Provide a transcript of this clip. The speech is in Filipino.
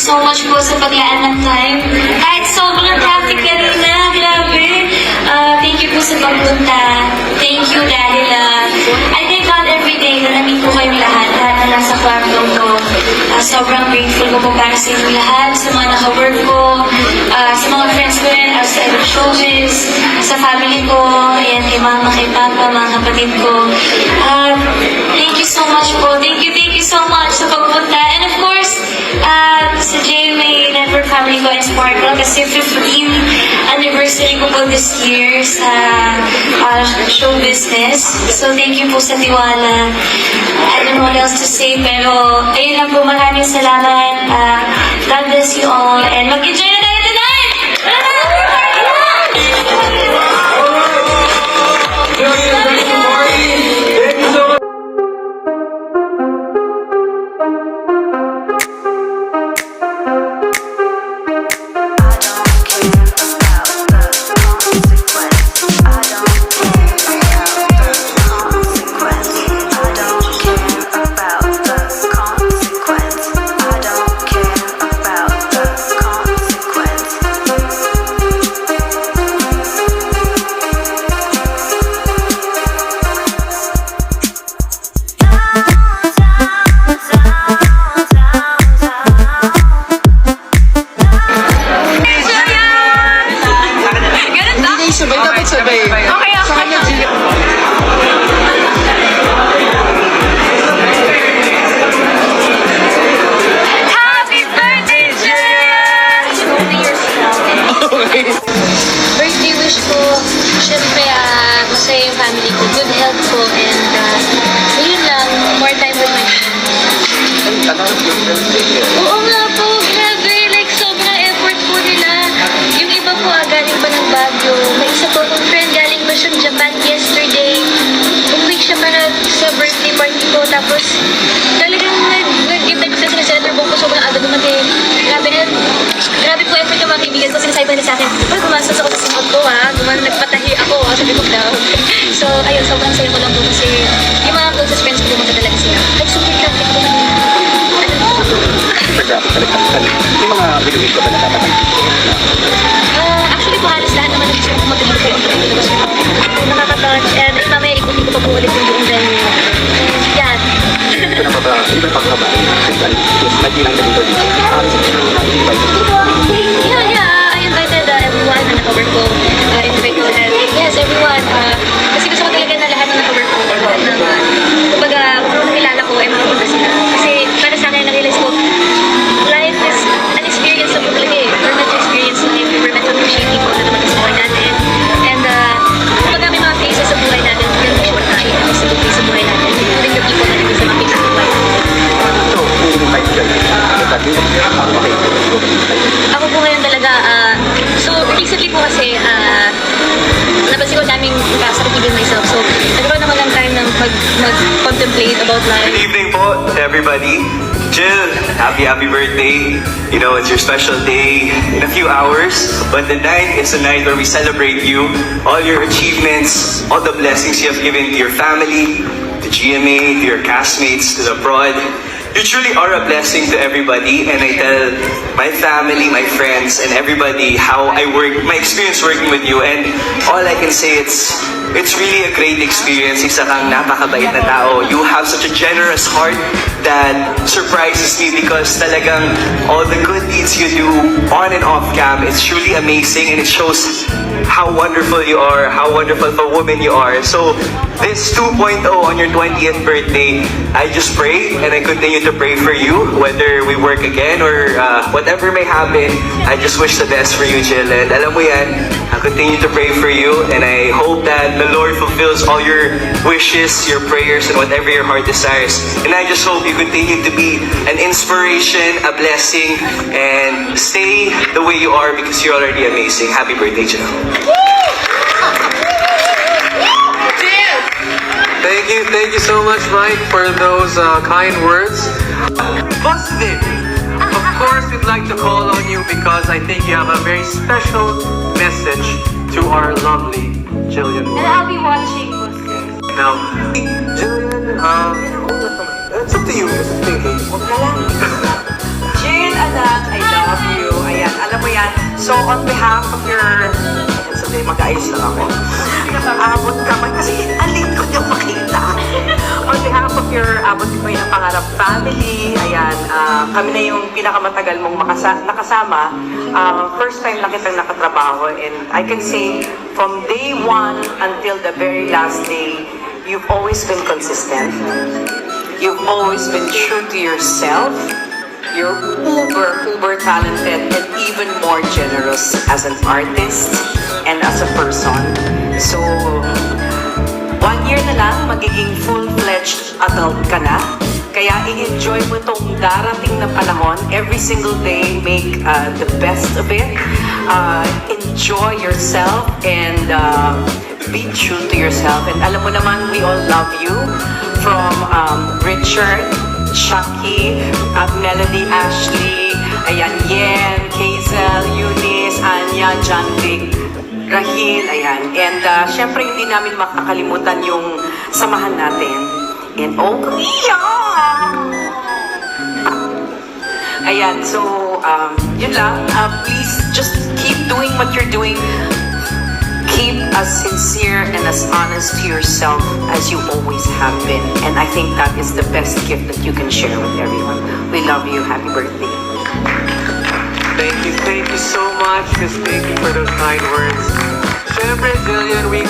So much po sa paglaan ng time. Kahit sobrang traffic kanina, grabe. Thank you po sa pagpunta. Thank you dahil I thank God every day na na-meet ko kayong lahat na nasa kwarto ko. Sobrang grateful ko po para sa inyong lahat, sa mga naka-work ko, sa mga friends ko rin outside of showbiz, sa family ko, ayan, kay mama, kay papa, mga kapatid ko. Thank you so much po. Thank you so much sa pagpunta. And of course, sa JMA Network Family ko and Sparkle kasi 15th anniversary ko po this year sa show business. So thank you po sa tiwala. I don't know what else to say pero ayun lang po, maraming salamat. God bless you all and mag-enjoy na tayo tonight! Birthday wish ko, syempre masaya yung family ko, good health po, and yun lang, more time with my family. Oo nga po, grabe, like sobrang effort po nila. Yung iba po galing pa ng Baguio. May isa po akong friend, galing pa siyang Japan yesterday. Umuwi siya para sa birthday party ko, tapos talagang nag-give sa celebrate ko, sobrang aga dumating. Grabe po effort ng mga kaibigan ko, sinasabi pa nila sa akin, gumastos ako sa simot ko nagpatahi ako, sabi ko daw. So, ayun, sobrang saya ko lang po kasi yung mga closest friends ko pumunta talaga sila. Like, super traffic ko naman. Yung mga video-video ba na dapat? Actually po, halos lahat naman gusto ko mag-video ko yung labas ko. Nakaka-touch, and mamaya ikutin ko pa po ulit yung buong venue. Yan. Ito na ba iba pang kabay? Nagbilang na dito dito. Yeah, I invited everyone na naka-work ko. Invite ko lahat. Yes, everyone. Kasi gusto ko talaga na lahat na naka-work ko. Kumbaga, kung nakilala ko, mapunta sila. Kasi para sa akin, na-realize ko, life is an experience na po talaga eh. We're meant to experience life. We're meant to appreciate people na naman sa buhay natin. And kumbaga may mga phases sa buhay natin. Kaya mo siya appreciate ang sa phase sa buhay natin. Including the people na naging sa mga phases sa buhay natin. Ako po ngayon talaga, so recently po kasi, about life. Good evening po to everybody. Jill, happy birthday. You know, it's your special day in a few hours. But the night is a night where we celebrate you, all your achievements, all the blessings you have given to your family, to GMA, to your castmates, to the prod. You truly are a blessing to everybody, and I tell my family, my friends, and everybody how I work, my experience working with you, and all I can say it's really a great experience. Isa kang napakabait na tao. You have such a generous heart that surprises me because talagang all the good deeds you do on and off cam, it's truly amazing, and it shows how wonderful you are, how wonderful of a woman you are. So this 2.0 on your 20th birthday, I just pray and I continue to pray for you, whether we work again or whatever may happen. I just wish the best for you, Jill. And alam mo yan, I continue to pray for you, and I hope that the Lord fulfills all your wishes, your prayers, and whatever your heart desires. And I just hope you continue to be an inspiration, a blessing, and stay the way you are because you're already amazing. Happy birthday, Jill. Thank you so much, Mike, for those kind words. Positive. Of course, we'd like to call on you because I think you have a very special message to our lovely Jillian. And I'll be watching, Buster. Now, Jillian, it's up to you. Jill, anak, I love you. Ayan, alam mo yan. So, on behalf of your... Ayan, sabi, mag-ayos lang ako. Abot ka man, kasi alin ko niyong makita. On behalf of your abot ko yung pangarap family, ayan, kami na yung pinakamatagal mong nakasama. First time na kitang nakatrabaho, and I can say, from day one until the very last day, you've always been consistent. You've always been true to yourself. You're uber talented and even more generous as an artist and as a person. So, 1 year na lang, magiging full-fledged adult ka na. Kaya i-enjoy mo itong darating na panahon. Every single day, make the best of it. Enjoy yourself and be true to yourself. And alam mo naman, we all love you. From Richard, Chucky, Melody, Ashley, ayan, Yen, Hazel, Eunice, Anya, John Vic, Rahil, ayan. And syempre hindi namin makakalimutan yung samahan natin. And ayan, so yun lang. Please just keep doing what you're doing. Keep as sincere and as honest to yourself as you always have been. And I think that is the best gift that you can share with everyone. We love you. Happy birthday. Thank you so much, Miss Pinky, for those kind words. Syempre, Jillian, we